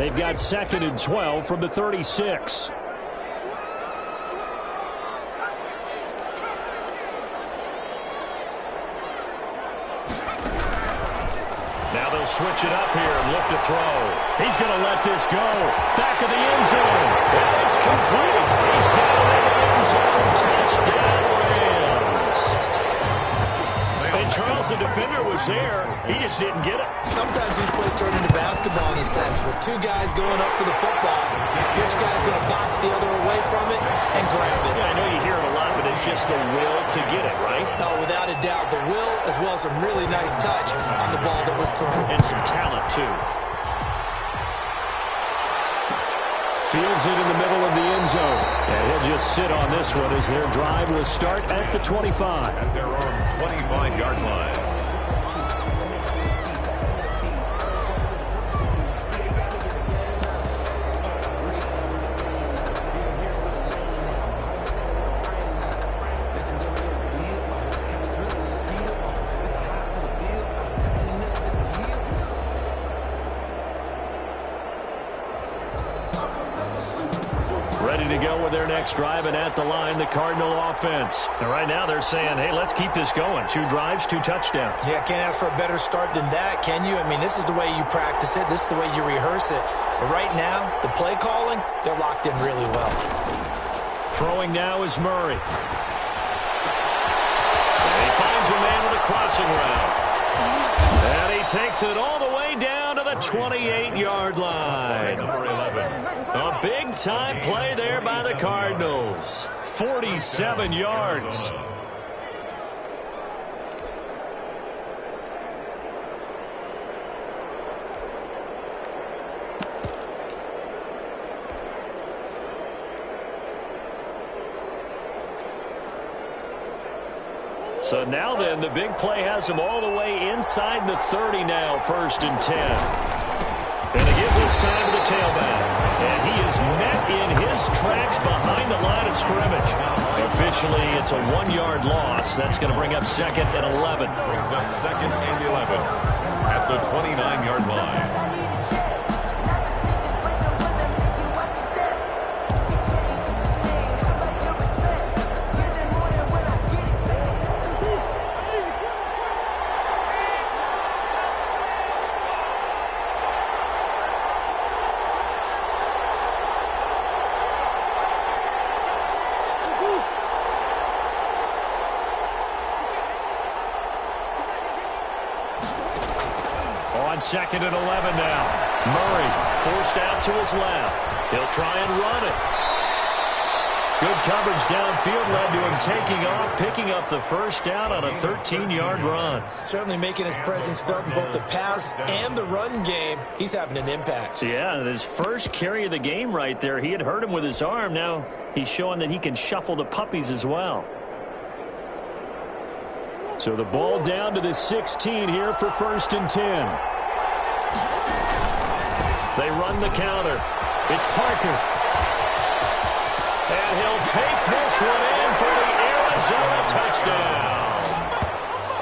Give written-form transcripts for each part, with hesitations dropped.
They've got 2nd and 12 from the 36. Now they'll switch it up here and look to throw. He's going to let this go. Back of the end zone. And it's complete. He's got it in the end zone. Touchdown, Rams. And Charles, the defender, was there. He just didn't get it. Sometimes these plays turn into basketball in a sense. With two guys going up for the football, which guy's going to box the other away from it and grab it? Yeah, I know you hear it a lot, but it's just the will to get it, right? Oh, without a doubt. The will as well as some really nice touch on the ball that was thrown. And some talent, too. Fields it in the middle of the end zone. And he'll just sit on this one as their drive will start at the 25. At their own 25-yard line. Ready to go with their next drive, and at the line, the Cardinal offense. And right now they're saying, hey, let's keep this going. 2 drives, 2 touchdowns. Yeah, can't ask for a better start than that, can you? I mean, this is the way you practice it. This is the way you rehearse it. But right now, the play calling, they're locked in really well. Throwing now is Murray. And he finds a man with a crossing route. And he takes it all the way down to the 28-yard line. Number 11. A big-time play there by the Cardinals. 47 yards. So now then, the big play has him all the way inside the 30 now, 1st and 10. And they give this time to the tailback. And he is met in his tracks behind the line of scrimmage. Officially, it's a 1-yard loss. That's going to bring up 2nd and 11. Brings up 2nd and 11 at the 29-yard line. On 2nd and 11 now. Murray forced out to his left. He'll try and run it. Good coverage downfield led to him taking off, picking up the 1st down on a 13-yard run. Certainly making his presence felt in both the pass and the run game. He's having an impact. Yeah, his first carry of the game right there. He had hurt him with his arm. Now he's showing that he can shuffle the puppies as well. So the ball down to the 16 here for 1st and 10. They run the counter. It's Parker. And he'll take this one in for the Arizona touchdown.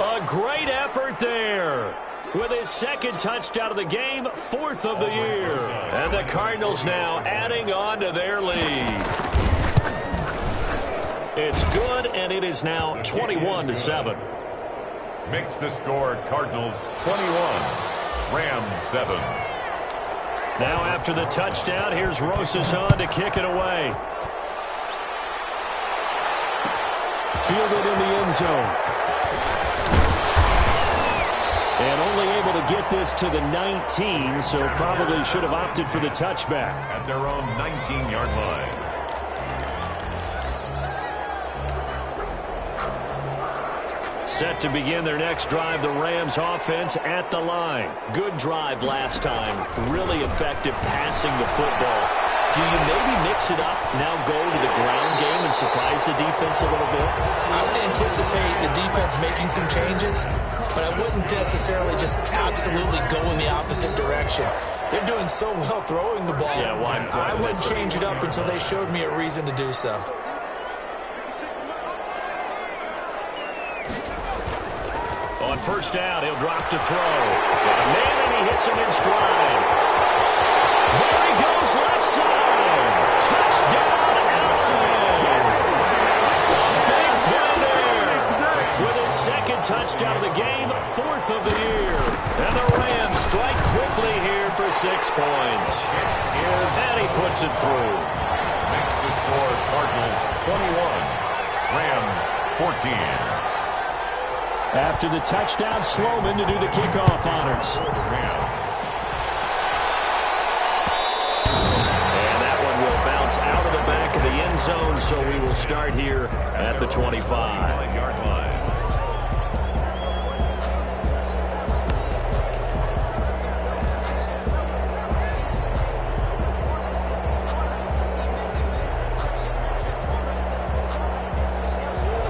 A great effort there. With his 2nd touchdown of the game, 4th of the year. And the Cardinals now adding on to their lead. It's good, and it is now 21-7. Makes the score Cardinals 21, Rams 7. Now after the touchdown, here's Rosas on to kick it away. Fielded in the end zone. And only able to get this to the 19, so probably should have opted for the touchback. At their own 19-yard line. Set to begin their next drive, the Rams offense at the line. Good drive last time. Really effective passing the football. Do you maybe mix it up, now go to the ground game and surprise the defense a little bit? I would anticipate the defense making some changes, but I wouldn't necessarily just absolutely go in the opposite direction. They're doing so well throwing the ball. Yeah, why I wouldn't change it up until they showed me a reason to do so. On 1st down, he'll drop to throw. Got a man, and he hits him in stride. goes left side. Touchdown, Allen. Big play there. With his second touchdown of the game, fourth of the year. And the Rams strike quickly here for 6 points. And he puts it through. Makes the score Cardinals 21, Rams 14. After the touchdown, Sloman to do the kickoff honors. And that one will bounce out of the back of the end zone, so we will start here at the 25-yard line.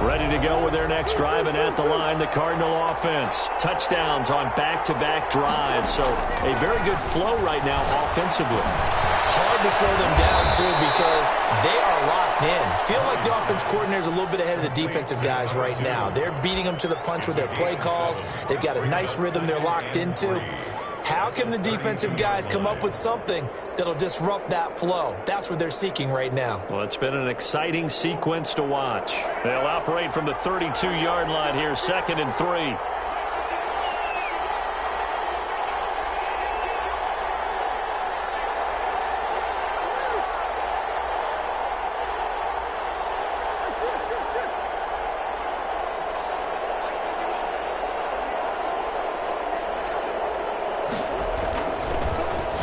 Ready to go with their next drive, and at the line, the Cardinal offense. Touchdowns on back-to-back drives, so a very good flow right now offensively. Hard to slow them down, too, because they are locked in. Feel like the offense coordinator is a little bit ahead of the defensive guys right now. They're beating them to the punch with their play calls. They've got a nice rhythm they're locked into. How can the defensive guys come up with something that'll disrupt that flow? That's what they're seeking right now. Well, it's been an exciting sequence to watch. They'll operate from the 32-yard line here, 2nd and 3.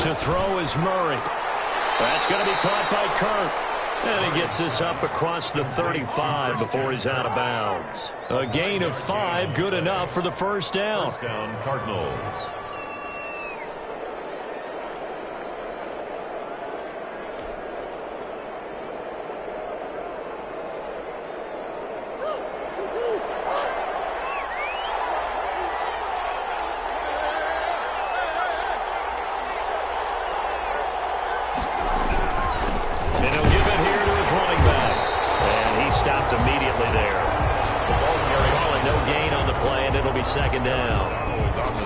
To throw is Murray. That's going to be caught by Kirk. And he gets this up across the 35 before he's out of bounds. A gain of 5, good enough for the first down. First down, Cardinals. Immediately there. Calling no gain on the play, and it'll be 2nd down.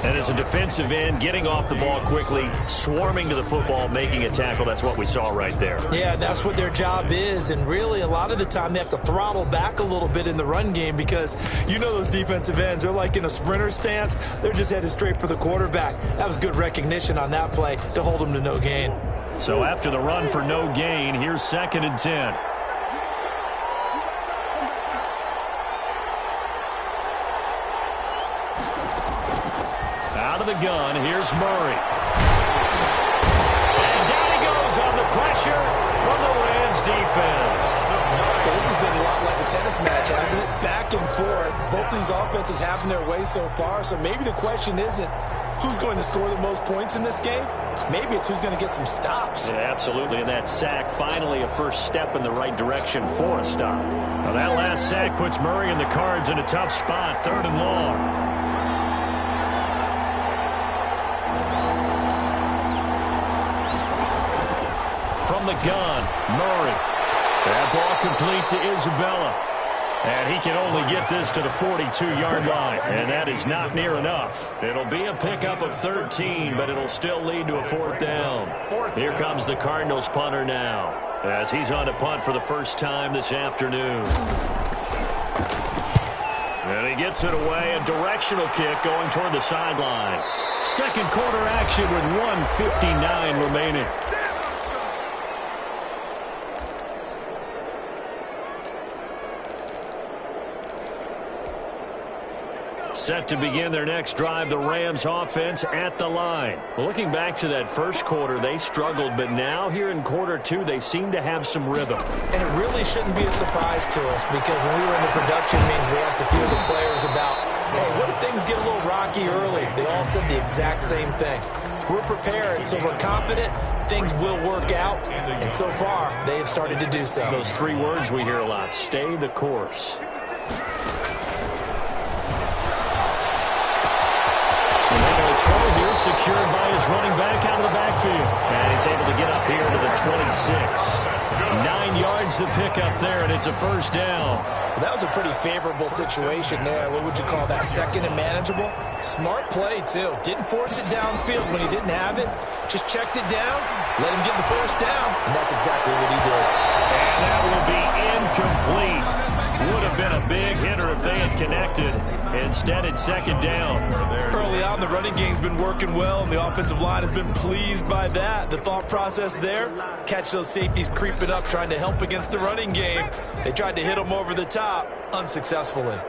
And as a defensive end, getting off the ball quickly, swarming to the football, making a tackle, that's what we saw right there. Yeah, that's what their job is, and really a lot of the time they have to throttle back a little bit in the run game because you know those defensive ends, they're like in a sprinter stance. They're just headed straight for the quarterback. That was good recognition on that play to hold them to no gain. So after the run for no gain, here's 2nd and 10. Out of the gun, here's Murray. And down he goes on the pressure from the Rams defense. So this has been a lot like a tennis match, hasn't it? Back and forth. Both these offenses having their way so far, so maybe the question isn't who's going to score the most points in this game. Maybe it's who's going to get some stops. Yeah, absolutely, and that sack finally a first step in the right direction for a stop. Now that last sack puts Murray and the Cards in a tough spot, 3rd and long. From the gun, Murray. That ball complete to Isabella. And he can only get this to the 42-yard line. And that is not near enough. It'll be a pickup of 13, but it'll still lead to a 4th down. Here comes the Cardinals punter now, as he's on to punt for the first time this afternoon. And he gets it away, a directional kick going toward the sideline. Second quarter action with 1:59 remaining. Set to begin their next drive, the Rams offense at the line. Looking back to that first quarter, they struggled, but now here in quarter 2, they seem to have some rhythm. And it really shouldn't be a surprise to us because when we were in the production meetings, we asked a few of the players about, hey, what if things get a little rocky early? They all said the exact same thing. We're prepared, so we're confident things will work out, and so far, they have started to do so. Those 3 words we hear a lot, stay the course. Throw here secured by his running back out of the backfield. And he's able to get up here to the 26. 9 yards to pick up there, and it's a first down. That was a pretty favorable situation there. What would you call that? 2nd and manageable? Smart play, too. Didn't force it downfield when he didn't have it. just checked it down, let him get the first down, and that's exactly what he did. And that will be incomplete. Would have been a big hitter if they had connected. Instead, it's second down. Early on, the running game's been working well, and the offensive line has been pleased by that. The thought process there, catch those safeties creeping up, trying to help against the running game. They tried to hit them over the top, unsuccessfully.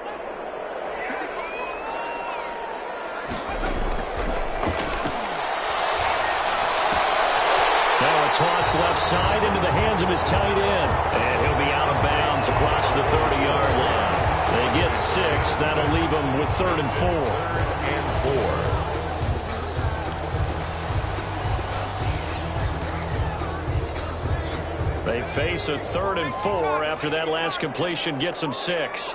Toss left side into the hands of his tight end. And he'll be out of bounds across the 30-yard line. They get 6. That'll leave them with 3rd and 4. They face a 3rd and 4 after that last completion gets them 6.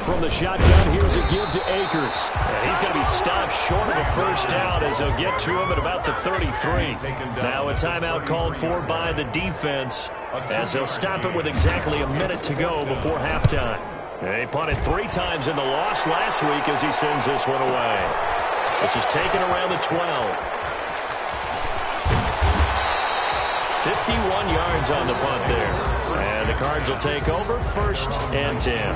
From the shotgun, here's a give to Akers. And he's going to be stopped short of a first down as he'll get to him at about the 33. Now a timeout called for by the defense as they'll stop it with exactly a minute to go before halftime. He punted 3 times in the loss last week as he sends this one away. This is taken around the 12. 51 yards on the punt there. And the Cards will take over 1st and 10.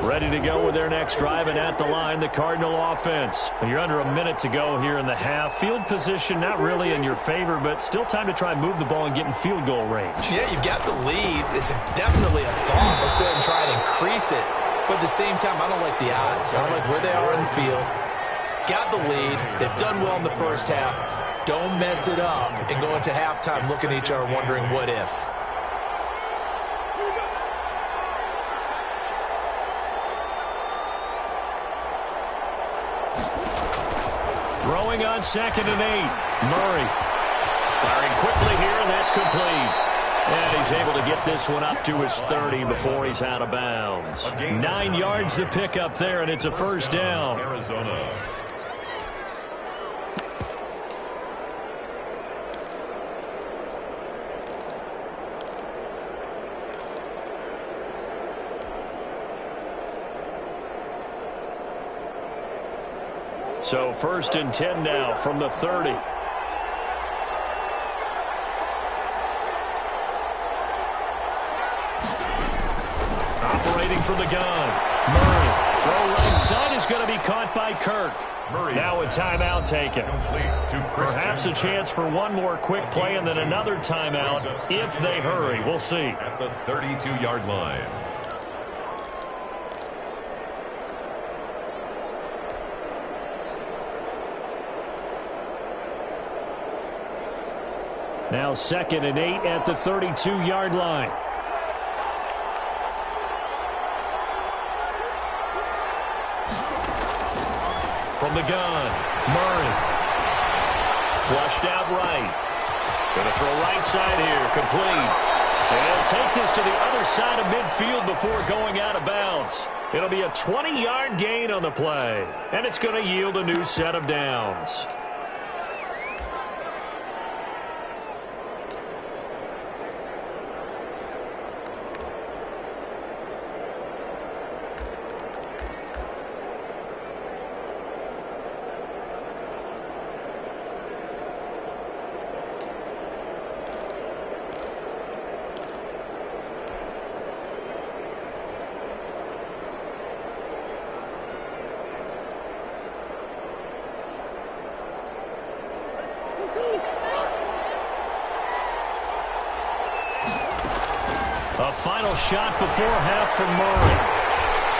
Ready to go with their next drive, and at the line, the Cardinal offense. You're under a minute to go here in the half. Field position not really in your favor, but still time to try and move the ball and get in field goal range. Yeah, you've got the lead. It's definitely a thought. Let's go ahead and try and increase it. But at the same time, I don't like the odds. I don't like where they are in the field. Got the lead. They've done well in the first half. Don't mess it up and go into halftime looking at each other wondering what if. Throwing on 2nd and 8. Murray firing quickly here, and that's complete. And he's able to get this one up to his 30 before he's out of bounds. 9 yards to pick up there, and it's a first down. Arizona. So 1st and 10 now from the 30. Operating from the gun. Murray. Throw right side is going to be caught by Kirk. Now a timeout taken. Perhaps a chance for one more quick play and then another timeout if they hurry. We'll see. At the 32-yard line. Now 2nd and 8 at the 32-yard line. From the gun, Murray. Flushed out right. Going to throw right side here, complete. And he'll take this to the other side of midfield before going out of bounds. It'll be a 20-yard gain on the play, and it's going to yield a new set of downs. A final shot before half from Murray.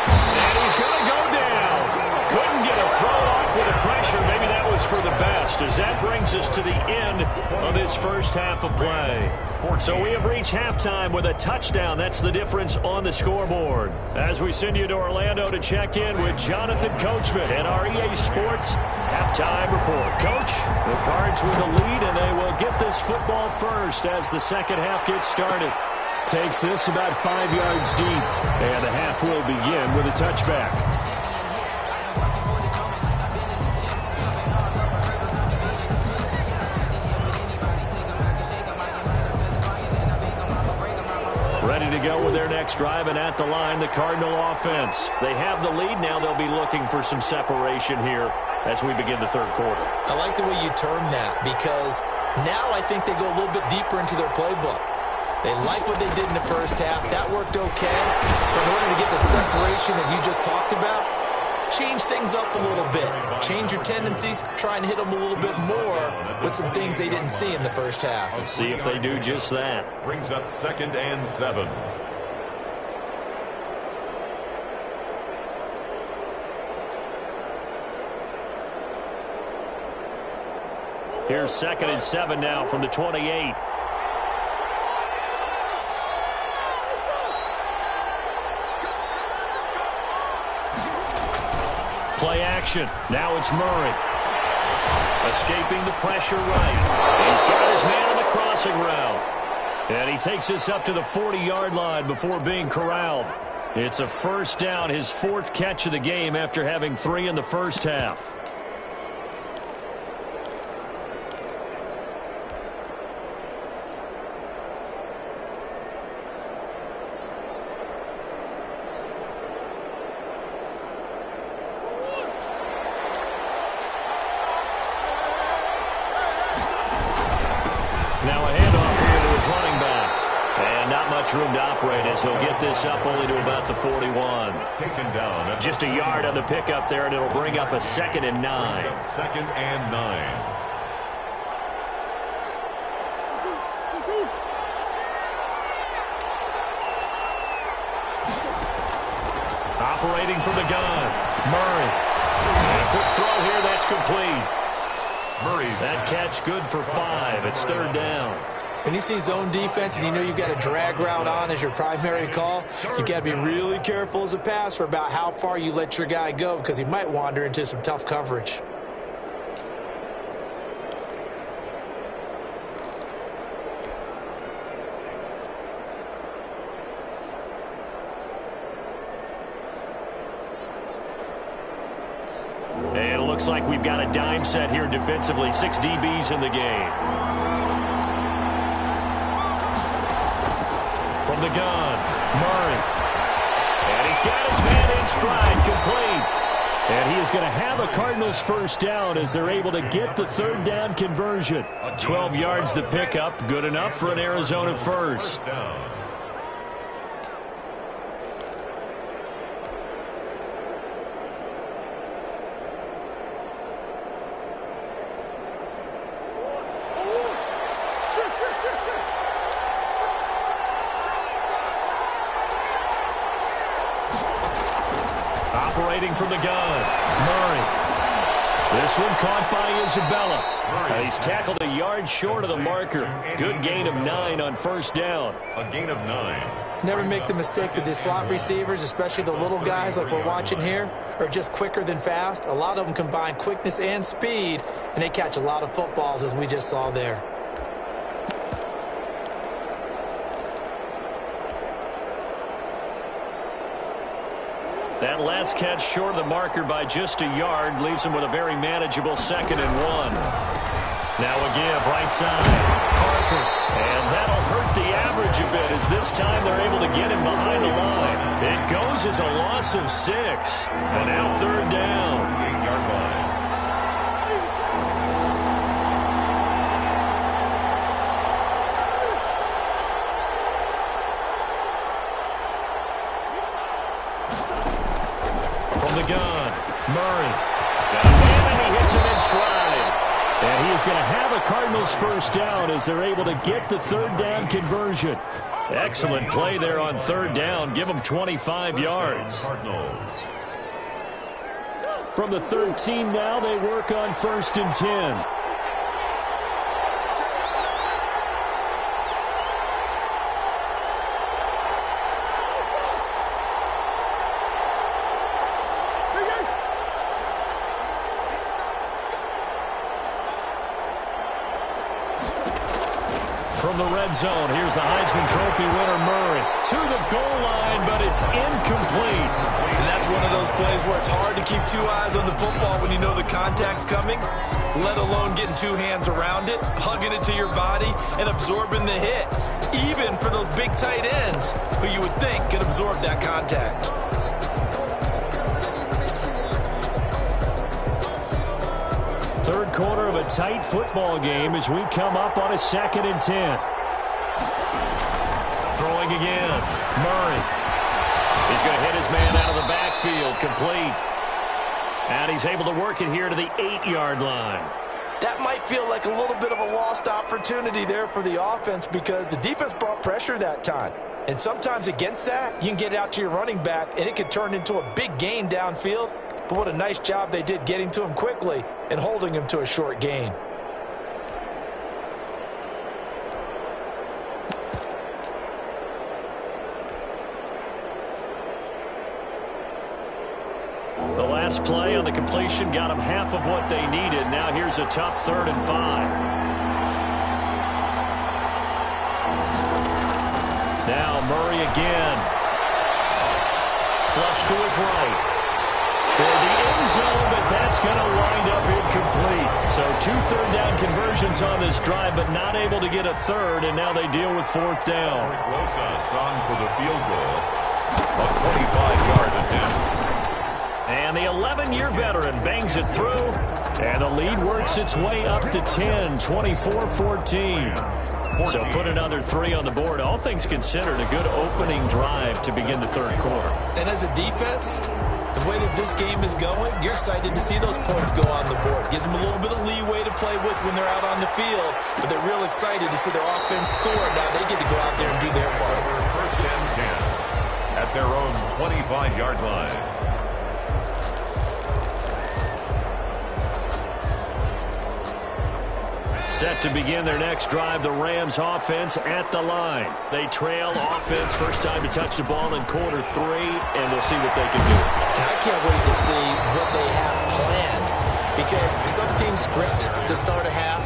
And he's going to go down. Couldn't get a throw off with the pressure. Maybe that was for the best, as that brings us to the end of this first half of play. So we have reached halftime with a touchdown. That's the difference on the scoreboard. As we send you to Orlando to check in with Jonathan Coachman at our EA Sports halftime report. Coach, the Cards with the lead, and they will get this football first as the second half gets started. Takes this about 5 yards deep. And the half will begin with a touchback. Ready to go with their next drive, and at the line, the Cardinal offense. They have the lead. Now they'll be looking for some separation here as we begin the third quarter. I like the way you term that, because now I think they go a little bit deeper into their playbook. They like what they did in the first half. That worked okay. But in order to get the separation that you just talked about, change things up a little bit. Change your tendencies. Try and hit them a little bit more with some things they didn't see in the first half. Let's see if they do just that. Brings up 2nd and 7. Here's 2nd and 7 now from the 28. Play action. Now it's Murray. Escaping the pressure right. He's got his man on the crossing route. And he takes this up to the 40-yard line before being corralled. It's a first down, his 4th catch of the game after having 3 in the first half. Now a handoff here to his running back. And not much room to operate as he'll get this up only to about the 41. Taken down. Just a yard on the pickup there, and it'll bring up a 2nd and 9. 2nd and 9. Operating from the gun. Murray. And a quick throw here, that's complete. Murray's That catch good for 5. It's 3rd down. When you see zone defense and you know you've got a drag route on as your primary call, you've got to be really careful as a passer about how far you let your guy go, because he might wander into some tough coverage. And it looks like we've got a dime set here defensively. 6 DBs in the game. From the gun, Murray. And he's got his man in stride, complete. And he is going to have a Cardinals first down as they're able to get the 3rd down conversion. 12 yards the pickup, good enough for an Arizona first. Operating from the gun, Murray. This one caught by Isabella. And he's tackled a yard short of the marker. Good gain of 9 on first down. A gain of 9. Never make the mistake that the slot receivers, especially the little guys like we're watching here, are just quicker than fast. A lot of them combine quickness and speed, and they catch a lot of footballs, as we just saw there. That last catch short of the marker by just a yard leaves him with a very manageable 2nd and 1. Now a give right side. Parker. And that'll hurt the average a bit as this time they're able to get him behind the line. It goes as a loss of 6. And now 3rd down. 8-yard line. The gun, Murray. Got a man, and he hits him in stride. And he is going to have a Cardinals first down as they're able to get the 3rd down conversion. Excellent play there on 3rd down. Give them 25 yards. From the 13 now, they work on 1st and 10. from the red zone. Here's the Heisman Trophy winner, Murray, to the goal line, but it's incomplete. And that's one of those plays where it's hard to keep two eyes on the football when you know the contact's coming, let alone getting two hands around it, hugging it to your body, and absorbing the hit, even for those big tight ends who you would think could absorb that contact. Third quarter of a tight football game as we come up on a 2nd and 10. Throwing again. Murray. He's going to hit his man out of the backfield. Complete. And he's able to work it here to the 8-yard line. That might feel like a little bit of a lost opportunity there for the offense because the defense brought pressure that time. And sometimes against that, you can get out to your running back, and it could turn into a big gain downfield. But what a nice job they did getting to him quickly and holding him to a short gain. The last play on the completion got them half of what they needed. Now here's a tough 3rd and 5. Now Murray again. Flush to his right. For the end zone, but that's going to wind up incomplete. So 2 third-down conversions on this drive, but not able to get a third, and now they deal with 4th down. Song for the field goal. A 25-yard attempt. And the 11-year veteran bangs it through, and the lead works its way up to 10, 24-14. So put another 3 on the board. All things considered, a good opening drive to begin the 3rd quarter. And as a defense, the way that this game is going, you're excited to see those points go on the board. Gives them a little bit of leeway to play with when they're out on the field, but they're real excited to see their offense score. Now they get to go out there and do their part. 1st and 10 at their own 25-yard line. Set to begin their next drive, the Rams offense at the line. They trail offense, first time to touch the ball in quarter 3, and we'll see what they can do. And I can't wait to see what they have planned, because some teams script to start a half.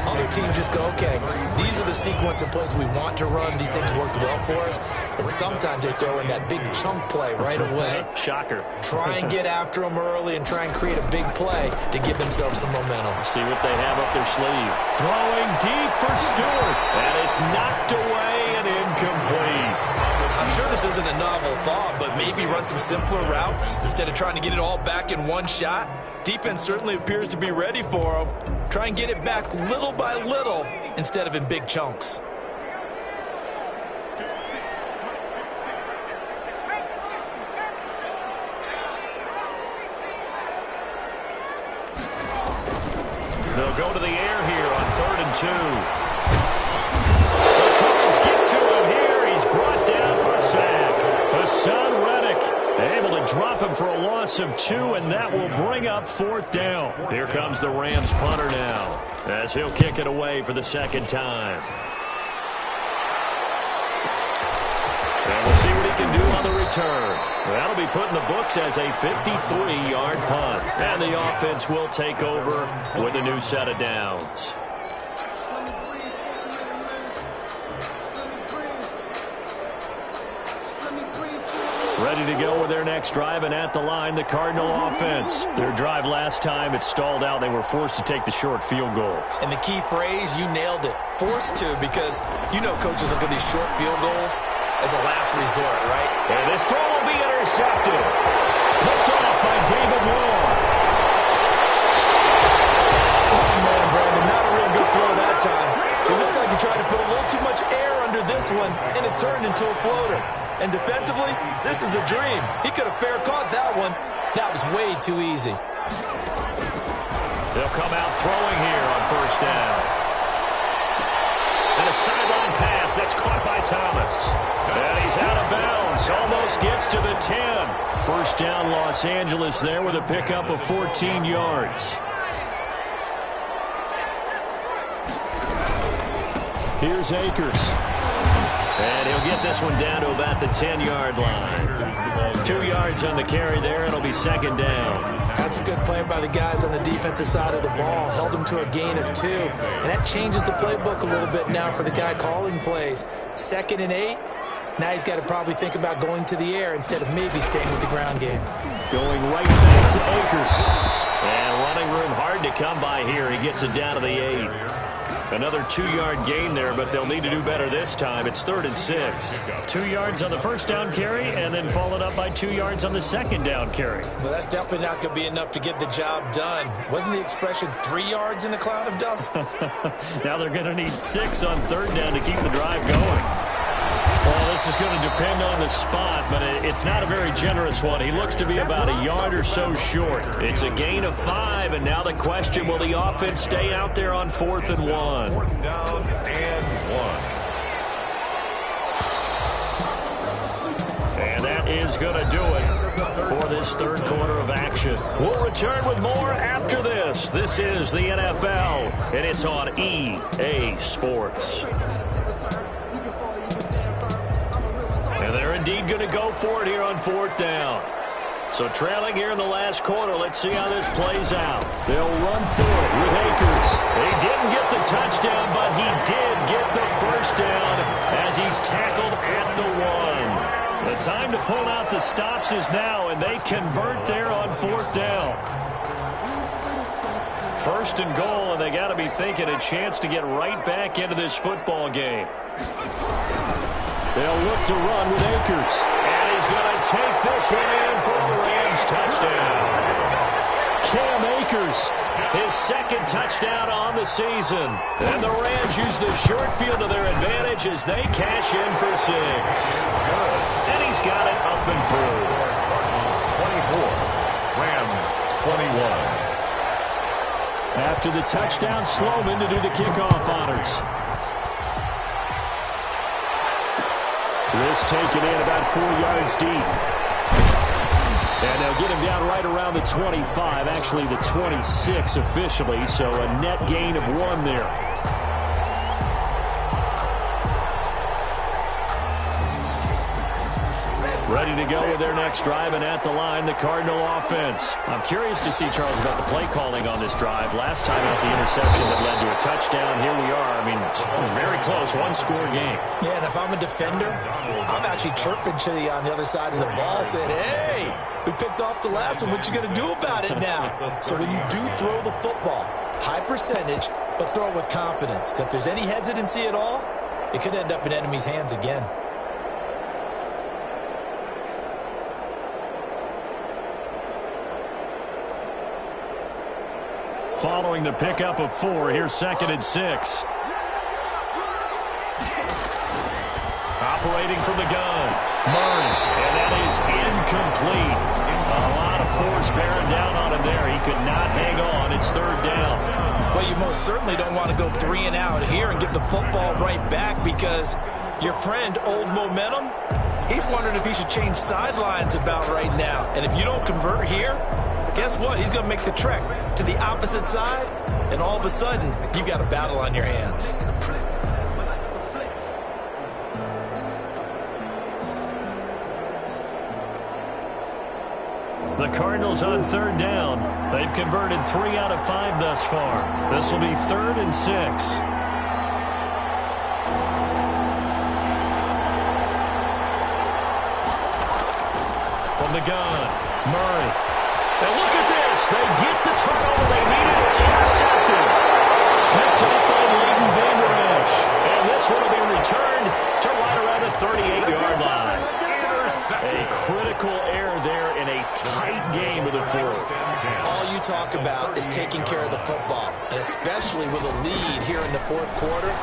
Other teams just go, okay, these are the sequence of plays we want to run. These things worked well for us. And sometimes they throw in that big chunk play right away. Shocker. Try and get after them early and try and create a big play to give themselves some momentum. See what they have up their sleeve. Throwing deep for Stewart. And it's knocked away and incomplete. I'm sure this isn't a novel thought, but maybe run some simpler routes instead of trying to get it all back in one shot. Defense certainly appears to be ready for them. Try and get it back little by little instead of in big chunks. They'll go to the air here on 3rd and 2. The Cards get to him here. He's brought down for a sack. Hassan Reddick able to drop him for a loss of 2, and that will bring up 4th down. Here comes the Rams punter now, as he'll kick it away for the 2nd time. And we'll see what he can do on the return. That'll be put in the books as a 53-yard punt. And the offense will take over with a new set of downs. Ready to go with their next drive, and at the line, the Cardinal offense. Their drive last time, it stalled out. They were forced to take the short field goal. And the key phrase, you nailed it, forced to, because you know coaches look at these short field goals as a last resort, right? And this throw will be intercepted. Picked off by David Long. Oh, man, Brandon, not a real good throw that time. It looked like he tried to put a little too much air under this one, and it turned into a floater. And defensively, this is a dream. He could have fair caught that one. That was way too easy. They'll come out throwing here on 1st down. And a sideline pass that's caught by Thomas. And he's out of bounds. Almost gets to the 10. 1st down, Los Angeles there with a pickup of 14 yards. Here's Akers. And he'll get this one down to about the 10-yard line. 2 yards on the carry there. It'll be 2nd down. That's a good play by the guys on the defensive side of the ball. Held them to a gain of 2. And that changes the playbook a little bit now for the guy calling plays. 2nd and 8. Now he's got to probably think about going to the air instead of maybe staying with the ground game. Going right back to Akers. And running room hard to come by here. He gets it down to the 8. Another 2-yard gain there, but they'll need to do better this time. It's 3rd and 6. 2 yards on the first down carry, and then followed up by 2 yards on the second down carry. Well, that's definitely not going to be enough to get the job done. Wasn't the expression 3 yards in a cloud of dust? Now they're going to need 6 on 3rd down to keep the drive going. Well, this is going to depend on the spot, but it's not a very generous one. He looks to be about a yard or so short. It's a gain of 5, and now the question, will the offense stay out there on 4th and 1? 4th down and 1. And that is going to do it for this 3rd quarter of action. We'll return with more after this. This is the NFL, and it's on EA Sports. And they're indeed going to go for it here on 4th down. So trailing here in the last quarter, let's see how this plays out. They'll run for it with Akers. He didn't get the touchdown, but he did get the first down as he's tackled at the 1. The time to pull out the stops is now, and they convert there on 4th down. 1st and goal, and they got to be thinking a chance to get right back into this football game. They'll look to run with Akers. And he's going to take this one in for a Rams touchdown. Cam Akers, his 2nd touchdown on the season. And the Rams use the short field to their advantage as they cash in for 6. And he's got it up and through. 24, Rams 21. After the touchdown, Sloman to do the kickoff honors. This taken in about 4 yards deep. And they'll get him down right around the 25, actually the 26 officially, so a net gain of 1 there. Ready to go with their next drive, and at the line, the Cardinal offense. I'm curious to see, Charles, about the play calling on this drive. Last time out, the interception that led to a touchdown. Here we are. I mean, very close, 1-score game. Yeah, and if I'm a defender, I'm actually chirping to you on the other side of the ball, saying, hey, we picked off the last one. What you going to do about it now? So when you do throw the football, high percentage, but throw it with confidence. Because if there's any hesitancy at all, it could end up in enemy's hands again. Following the pickup of 4, here's 2nd and 6. Operating from the gun, Murray, and that is incomplete. A lot of force bearing down on him there. He could not hang on. It's 3rd down. Well, you most certainly don't want to go 3 and out here and give the football right back, because your friend, Old Momentum, he's wondering if he should change sidelines about right now. And if you don't convert here, guess what? He's going to make the trek to the opposite side, and all of a sudden, you've got a battle on your hands. The Cardinals on 3rd down. They've converted 3 out of 5 thus far. This will be 3rd and 6. From the gun, Murray. And look at this. They get the turnover they needed. It's intercepted. Picked up by Leighton Vander Esch. And this one will be returned to right around the 38-yard line. A critical error there in a tight game of the 4th. All you talk about is taking care of the football, and especially with a lead here in the 4th quarter.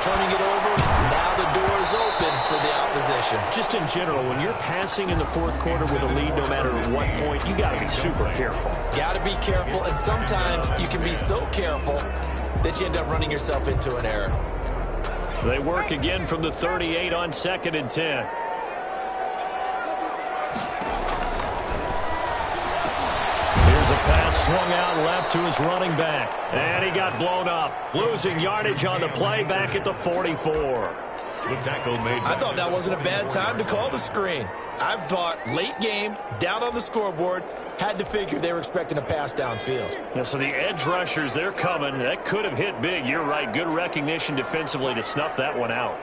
Turning it over, now the door is open for the opposition. Just in general, when you're passing in the 4th quarter with a lead, no matter what point, you got to be super careful. Got to be careful, and sometimes you can be so careful that you end up running yourself into an error. They work again from the 38 on 2nd and 10. Here's a pass swung out left to his running back. And he got blown up. Losing yardage on the play back at the 44. The tackle made. I thought that wasn't a bad time to call the screen. I thought late game, down on the scoreboard, had to figure they were expecting a pass downfield. Yeah, so the edge rushers, they're coming. That could have hit big. You're right. Good recognition defensively to snuff that one out.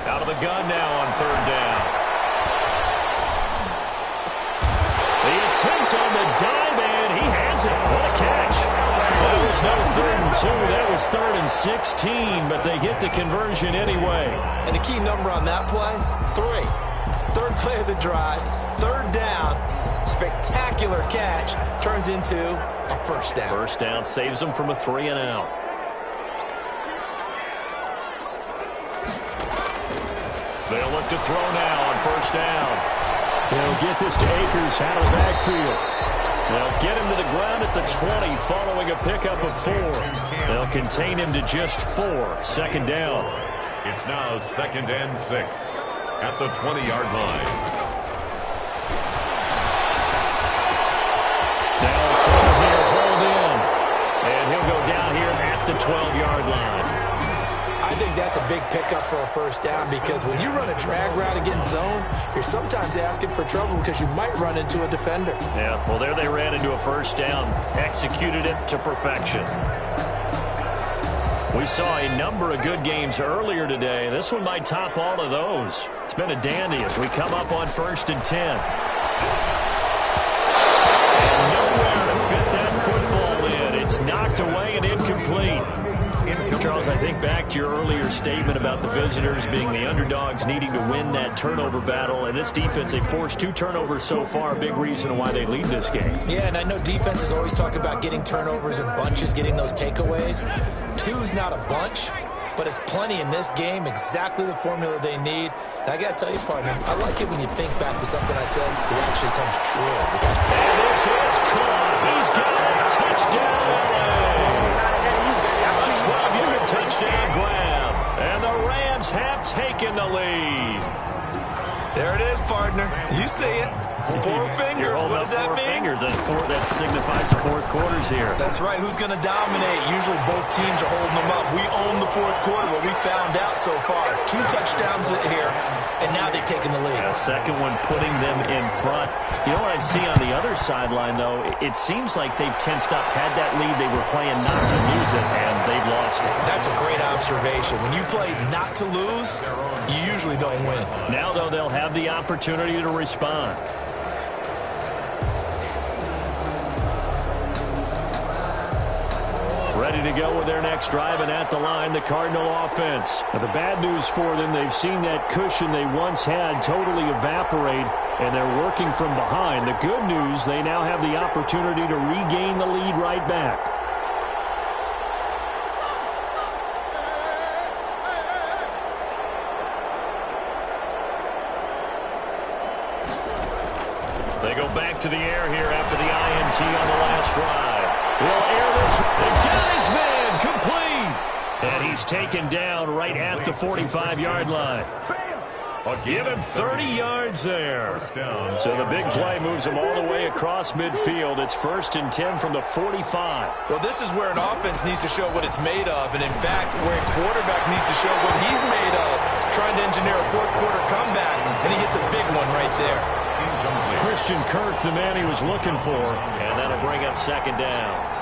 Out of the gun now on third down. The attempt on the dive, and he has it. What a catch. That was no 3rd and 2. That was 3rd and 16, but they get the conversion anyway. And the key number on that play, 3. Third play of the drive, third down, spectacular catch, turns into a first down. First down saves them from a 3 and out. They'll look to throw now on first down. They'll get this to Akers out of the backfield. They'll get him to the ground at the 20 following a pickup of 4. They'll contain him to just 4. Second down. It's now 2nd and 6 at the 20-yard line. Now throw here, hold in. And he'll go down here at the 12-yard line. I think that's a big pickup for a first down because when you run a drag route against zone, you're sometimes asking for trouble because you might run into a defender. Yeah, well, there they ran into a first down. Executed it to perfection. We saw a number of good games earlier today. This one might top all of those. It's been a dandy as we come up on 1st and 10. And nowhere to fit that football in. It's knocked away and incomplete. Charles, I think back to your earlier statement about the visitors being the underdogs needing to win that turnover battle. And this defense, they forced 2 turnovers so far, a big reason why they lead this game. Yeah, and I know defenses always talk about getting turnovers in bunches, getting those takeaways. 2's not a bunch, but it's plenty in this game, exactly the formula they need. And I got to tell you, partner, I like it when you think back to something I said that actually comes true. And this is caught. He's got it. Touchdown, LA. 12-yard touchdown grab. And the Rams have taken the lead. There it is, partner. You see it. 4 fingers. What does that mean? Fingers. That signifies the 4th quarters here. That's right. Who's going to dominate? Usually both teams are holding them up. We own the 4th quarter, but we found out so far. 2 touchdowns here, and now they've taken the lead. A second one putting them in front. You know what I see on the other sideline, though? It seems like they've tensed up, had that lead. They were playing not to lose it, and they've lost it. That's a great observation. When you play not to lose, you usually don't win. Now, though, they'll have the opportunity to respond. Ready to go with their next drive, and at the line, the Cardinal offense. Now, the bad news for them, they've seen that cushion they once had totally evaporate, and they're working from behind. The good news, they now have the opportunity to regain the lead right back. They go back to the air here after the INT on the last drive. He'll air this. They got his man complete. And he's taken down right at the 45-yard line. Give him 30 yards there. So the big play moves him all the way across midfield. It's 1st and 10 from the 45. Well, this is where an offense needs to show what it's made of. And, in fact, where a quarterback needs to show what he's made of. Trying to engineer a 4th quarter comeback, and he hits a big one right there. Christian Kirk, the man he was looking for, and that'll bring up 2nd down.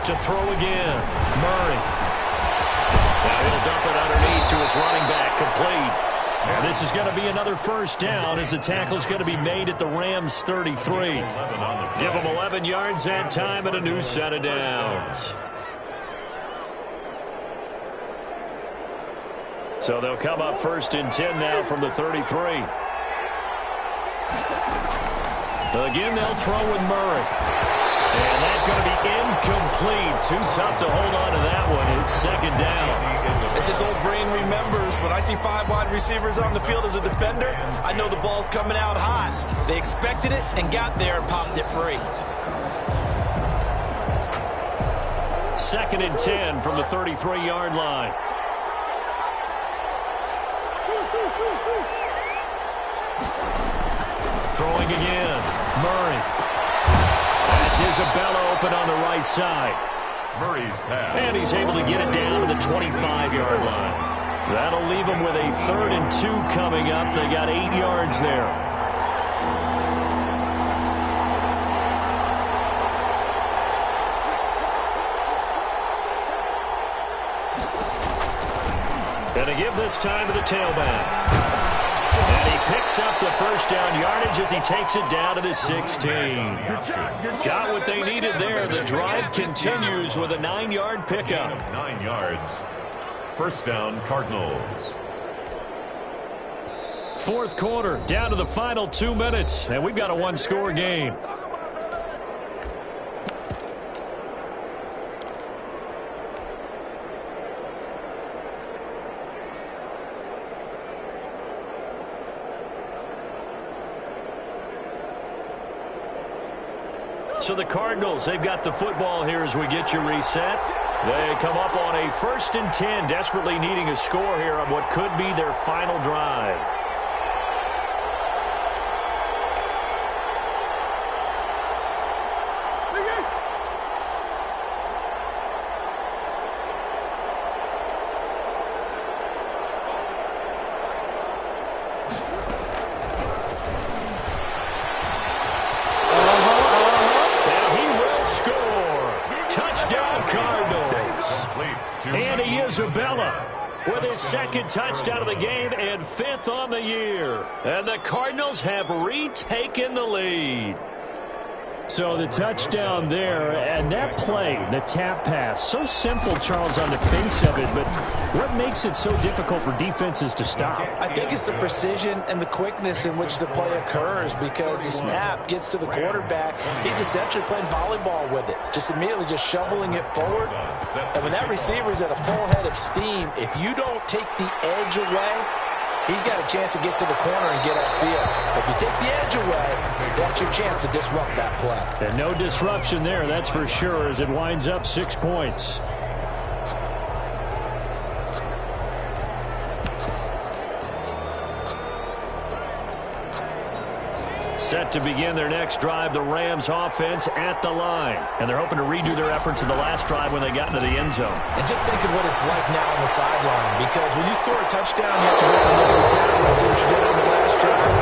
To throw again, Murray. Now he'll dump it underneath to his running back, complete. And this is going to be another first down as the tackle's going to be made at the Rams' 33. Give them 11 yards that time and a new set of downs. So they'll come up 1st and 10 now from the 33. Again, they'll throw with Murray. And that going to be incomplete. Too tough to hold on to that one. It's second down. As his old brain remembers, when I see 5 wide receivers on the field as a defender, I know the ball's coming out hot. They expected it and got there and popped it free. Second and 10 from the 33-yard line. Throwing again. Murray. That's Isabella open on the right side. Murray's pass. And he's able to get it down to the 25-yard line. That'll leave them with a 3rd and 2 coming up. They got 8 yards there. And to give this time to the tailback. And he picks up the first down yardage as he takes it down to the 16. Got what they needed there. The drive continues with a 9-yard pickup. 9 yards. First down, Cardinals. Fourth quarter, down to the final 2 minutes, and we've got a one-score game. So the Cardinals, they've got the football here as we get you reset. They come up on a 1st and 10, desperately needing a score here on what could be their final drive. Isabella with his 2nd touchdown of the game and 5th on the year. And the Cardinals have retaken the lead. So the touchdown there, and that play, the tap pass, so simple, Charles, on the face of it, but what makes it so difficult for defenses to stop? I think it's the precision and the quickness in which the play occurs, because the snap gets to the quarterback. He's essentially playing volleyball with it, just immediately just shoveling it forward. And when that receiver's at a full head of steam, if you don't take the edge away, he's got a chance to get to the corner and get upfield. If you take the edge away, that's your chance to disrupt that play. And no disruption there, that's for sure, as it winds up 6 points. Set to begin their next drive, the Rams offense at the line. And they're hoping to redo their efforts in the last drive when they got into the end zone. And just think of what it's like now on the sideline, because when you score a touchdown, you have to go and look at the table and see what you did on the last drive.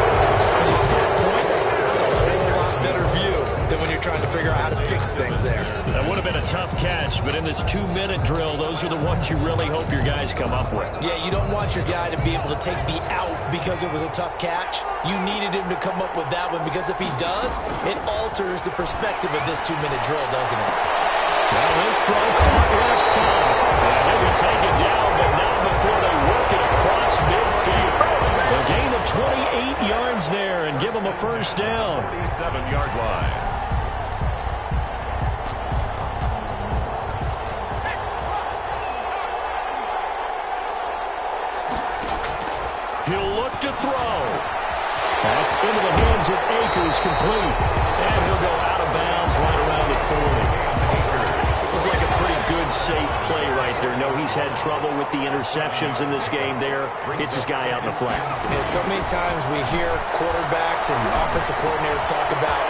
When you score points, it's a whole lot better view than when you're trying to figure out how to fix things there. That would have been a tough catch, but in this 2-minute drill, those are the ones you really hope your guys come up with. Yeah, you don't want your guy to be able to take the out because it was a tough catch. You needed him to come up with that one, because if he does, it alters the perspective of this 2-minute drill, doesn't it? Well, this throw caught left side. And he'll be taken down, but not before they work it across midfield. A gain of 28 yards there and give them a first down. 47-yard line. He'll look to throw. That's into the hands of Akers, complete. And he'll go out of bounds right around the 40. Looked like a pretty good, safe play right there. No, he's had trouble with the interceptions in this game there. Hits his guy out in the flat. Yeah, so many times we hear quarterbacks and offensive coordinators talk about,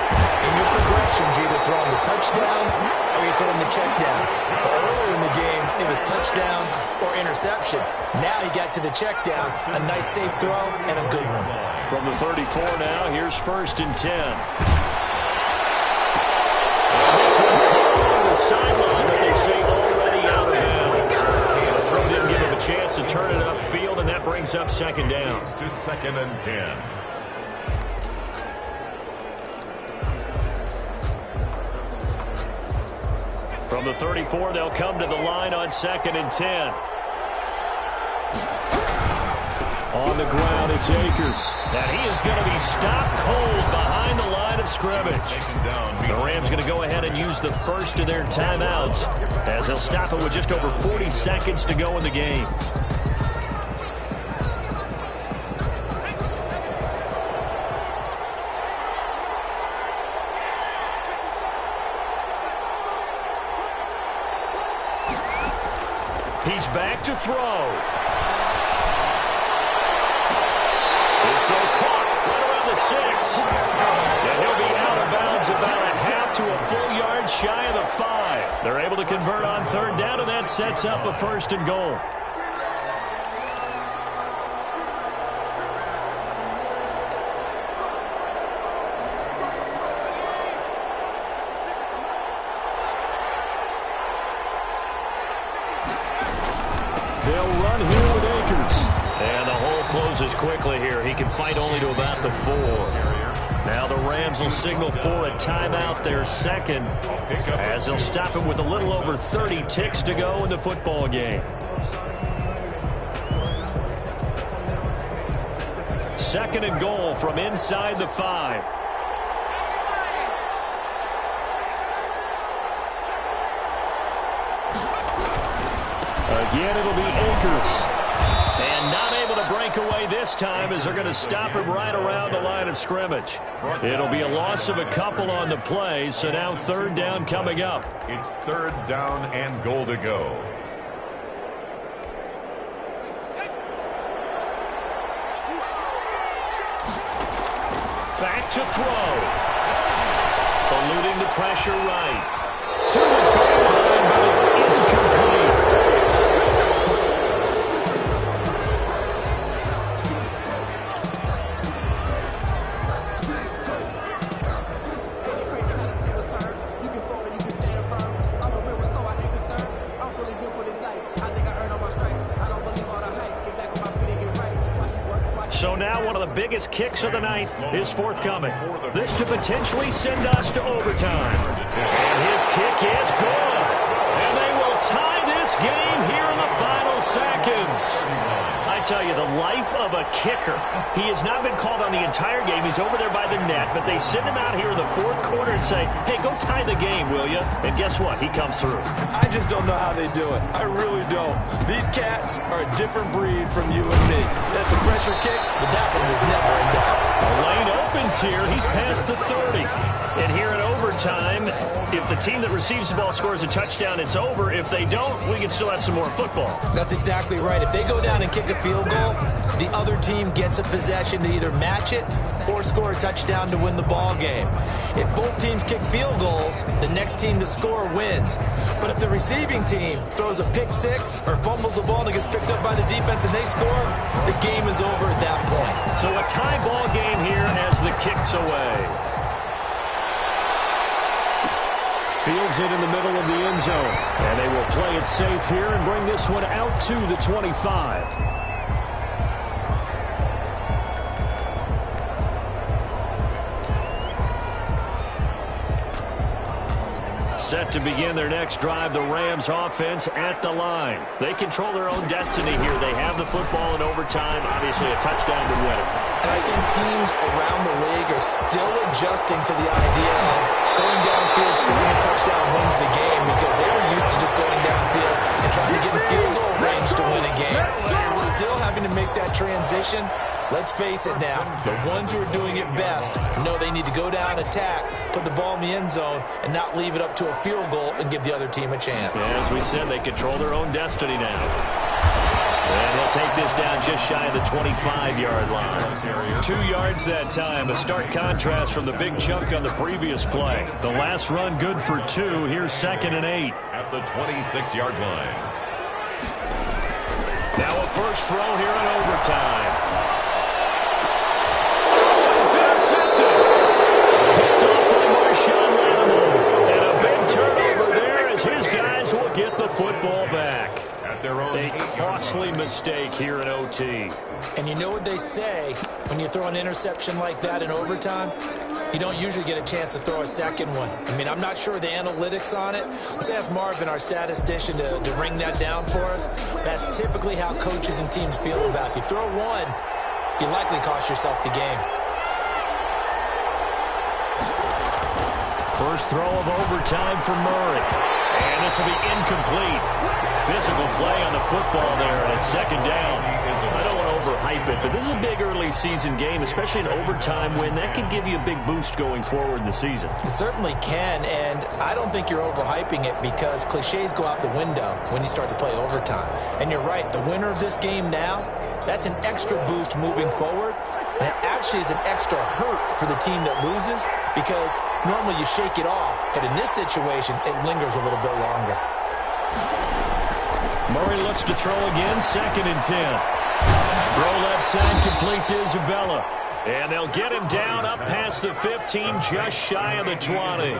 in your progressions, you're either throwing the touchdown or you're throwing the check down. But earlier in the game, it was touchdown or interception. Now he got to the check down, a nice safe throw, and a good one. From the 34 now, here's 1st and 10. This one caught on the sideline, but they say already out of bounds. The throw didn't give him a chance to turn it upfield, and that brings up 2nd down. To 2nd and 10. From the 34, they'll come to the line on 2nd and 10. On the ground, it's Akers. And he is going to be stopped cold behind the line of scrimmage. Taken down The Rams going to go ahead and use the first of their timeouts as they'll stop it with just over 40 seconds to go in the game. He's back to throw. This throw caught right around the 6. And he'll be out of bounds about a half to a full yard shy of the 5. They're able to convert on third down, and that sets up a first and goal. They'll run here with Akers. And the hole closes quickly here. He can fight only to about the 4. Now the Rams will signal for a timeout, their second, as they'll stop it with a little over 30 ticks to go in the football game. Second and goal from inside the 5. Again, it'll be Akers. And not able to break away this time as they're going to stop him right around the line of scrimmage. It'll be a loss of a couple on the play, so now third down coming up. It's third down and goal to go. Back to throw. Eluding the pressure right. To the goal line, but it's incomplete. So now one of the biggest kicks of the night is forthcoming. This to potentially send us to overtime. And his kick is good. And they will tie this game here in the final seconds. I tell you, the life of a kicker. He has not been called on the entire game. He's over there by the net, but they send him out here in the fourth quarter and say, hey, go tie the game, will you? And guess what? He comes through. I just don't know how they do it. I really don't. These cats are a different breed from you and me. That's a pressure kick, but that one was never in doubt. The lane opens here. He's past the 30. And here in overtime, if the team that receives the ball scores a touchdown, it's over. If they don't, we can still have some more football. That's exactly right. If they go down and kick a field goal, the other team gets a possession to either match it or score a touchdown to win the ball game. If both teams kick field goals, the next team to score wins. But if the receiving team throws a pick six or fumbles the ball and it gets picked up by the defense and they score, the game is over at that point. So a tie ball game here as the kick's away. Fields it in the middle of the end zone. And they will play it safe here and bring this one out to the 25. Set to begin their next drive, the Rams offense at the line. They control their own destiny here. They have the football in overtime, obviously a touchdown to win it. And I think teams around the league are still adjusting to the idea of going downfield, scoring a touchdown wins the game, because they were used to just going downfield and trying to get in field goal range to win a game. Still having to make that transition. Let's face it now, the ones who are doing it best know they need to go down, attack, put the ball in the end zone, and not leave it up to a field goal and give the other team a chance. As we said, they control their own destiny now. And he'll take this down just shy of the 25-yard line. 2 yards that time, a stark contrast from the big chunk on the previous play. The last run good for 2. Here's 2nd and 8. At the 26-yard line. Now a first throw here in overtime. It's intercepted. Picked off by Marshawn Lattimore. And a big turnover there as his guys will get the football back. A costly mistake here in OT. And you know what they say when you throw an interception like that in overtime? You don't usually get a chance to throw a second one. I mean, I'm not sure the analytics on it. Let's ask Marvin, our statistician, to ring that down for us. That's typically how coaches and teams feel about it. You throw one, you likely cost yourself the game. First throw of overtime for Murray. And this will be incomplete. Physical play on the football there, and it's second down. I don't want to overhype it, but this is a big early season game, especially an overtime win. That can give you a big boost going forward in the season. It certainly can, and I don't think you're overhyping it because cliches go out the window when you start to play overtime. And you're right, the winner of this game now, that's an extra boost moving forward. And it actually is an extra hurt for the team that loses because normally you shake it off. But in this situation, it lingers a little bit longer. Murray looks to throw again, 2nd and 10. Throw left side, complete to Isabella. And they'll get him down up past the 15, just shy of the 20.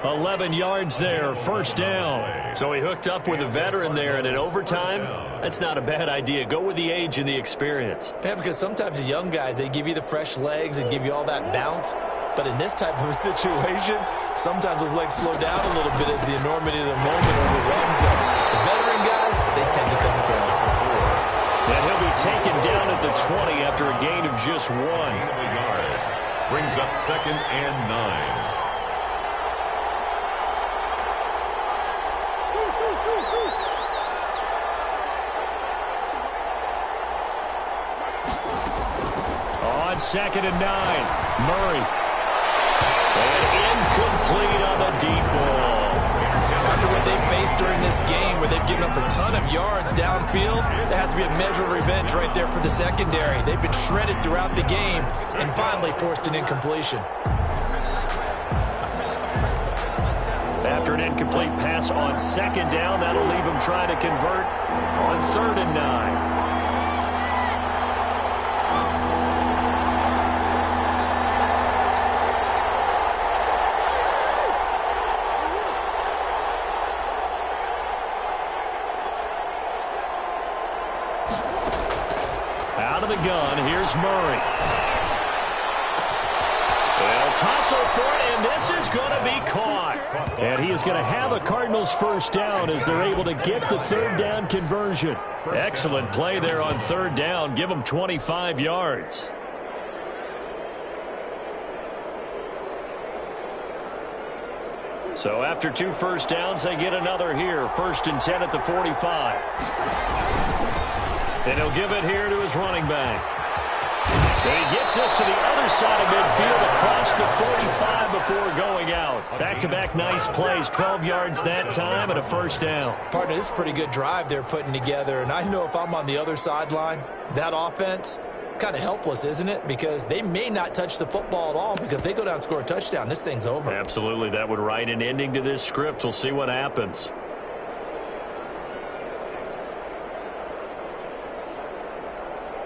11 yards there, first down. So he hooked up with a veteran there, and in overtime, that's not a bad idea. Go with the age and the experience. Yeah, because sometimes the young guys, they give you the fresh legs and give you all that bounce. But in this type of a situation, sometimes those legs slow down a little bit as the enormity of the moment overwhelms them. The veteran guys, they tend to come through. And he'll be taken down at the 20 after a gain of just 1. Brings up 2nd and 9. On 2nd and 9, Murray. And incomplete on the deep ball. After what they've faced during this game where they've given up a ton of yards downfield, there has to be a measure of revenge right there for the secondary. They've been shredded throughout the game and finally forced an incompletion. After an incomplete pass on 2nd down, that'll leave him trying to convert on 3rd and 9. Out of the gun, here's Murray. They'll tussle for it, and this is going to be caught. And he is going to have a Cardinals first down as they're able to get the 3rd down conversion. Excellent play there on 3rd down. Give them 25 yards. So after 2 first downs, they get another here. 1st and 10 at the 45. And he'll give it here to his running back. And he gets this to the other side of midfield across the 45 before going out. Back-to-back nice plays, 12 yards that time and a first down. Partner, this is a pretty good drive they're putting together. And I know if I'm on the other sideline, that offense, kind of helpless, isn't it? Because they may not touch the football at all because if they go down and score a touchdown, this thing's over. Absolutely. That would write an ending to this script. We'll see what happens.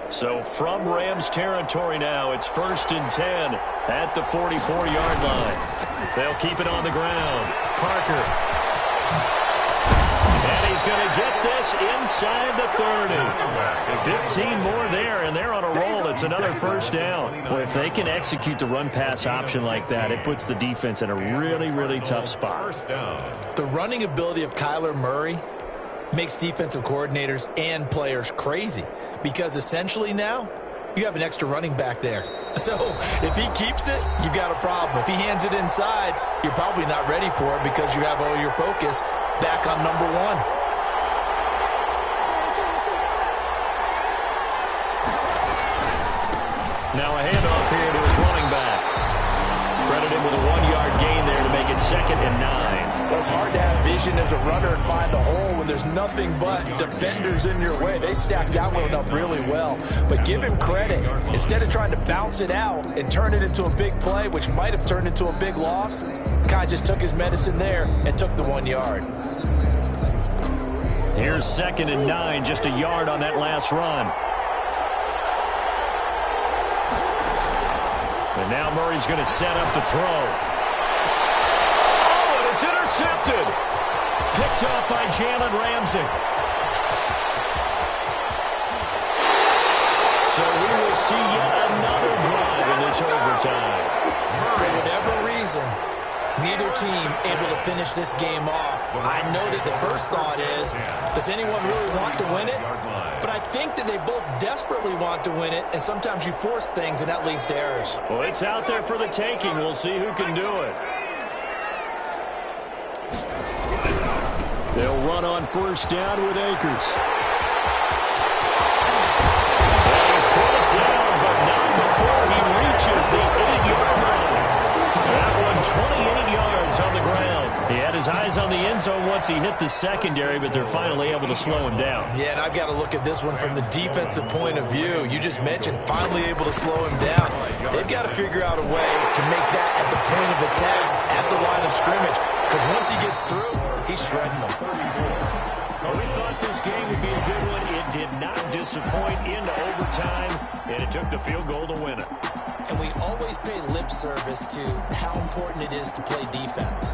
So from Rams territory now, it's 1st and 10 at the 44-yard line. They'll keep it on the ground. Parker. And he's going to get this inside the 30. 15 more there, and they're on a roll. It's another first down. Well, if they can execute the run-pass option like that, it puts the defense in a really, really tough spot. The running ability of Kyler Murray makes defensive coordinators and players crazy because essentially now you have an extra running back there. So if he keeps it, you've got a problem. If he hands it inside, you're probably not ready for it because you have all your focus back on number 1. Now a handoff here to his running back. Credit him with a 1-yard gain there to make it 2nd and 9. Well, it's hard to have vision as a runner and find a hole when there's nothing but defenders in your way. They stacked that one up really well. But give him credit. Instead of trying to bounce it out and turn it into a big play, which might have turned into a big loss, kind of just took his medicine there and took the 1 yard. Here's 2nd and 9, just a yard on that last run. And now Murray's going to set up the throw. It's intercepted. Picked up by Jalen Ramsey. So we will see yet another drive in this overtime. For whatever reason, neither team able to finish this game off. I know that the first thought is, does anyone really want to win it? But I think that they both desperately want to win it, and sometimes you force things, and that leads to errors. Well, it's out there for the taking. We'll see who can do it. They'll run on first down with Akers. Put it down, but not before he reaches the 8-yard line. That one 28 yards on the ground. He had his eyes on the end zone once he hit the secondary, but they're finally able to slow him down. Yeah, and I've got to look at this one from the defensive point of view. You just mentioned finally able to slow him down. They've got to figure out a way to make that at the point of attack, at the line of scrimmage, because once he gets through, he's shredding them. Well, we thought this game would be a good one. It did not disappoint into overtime, and it took the field goal to win it. And we always pay lip service to how important it is to play defense.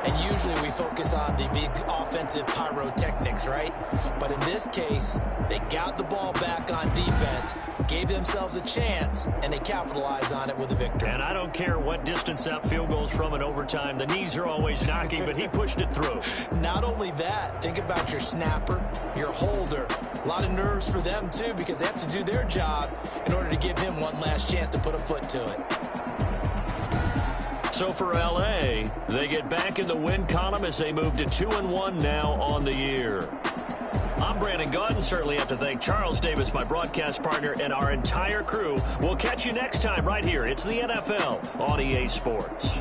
And usually we focus on the big offensive pyrotechnics, right? But in this case, they got the ball back on defense, gave themselves a chance, and they capitalized on it with a victory. And I don't care what distance that field goes from in overtime. The knees are always knocking, but he pushed it through. Not only that, think about your snapper, your holder. A lot of nerves for them, too, because they have to do their job in order to give him one last chance to put a foot to it. So for L.A., they get back in the win column as they move to 2-1 now on the year. I'm Brandon Gaudin. Certainly have to thank Charles Davis, my broadcast partner, and our entire crew. We'll catch you next time right here. It's the NFL on EA Sports.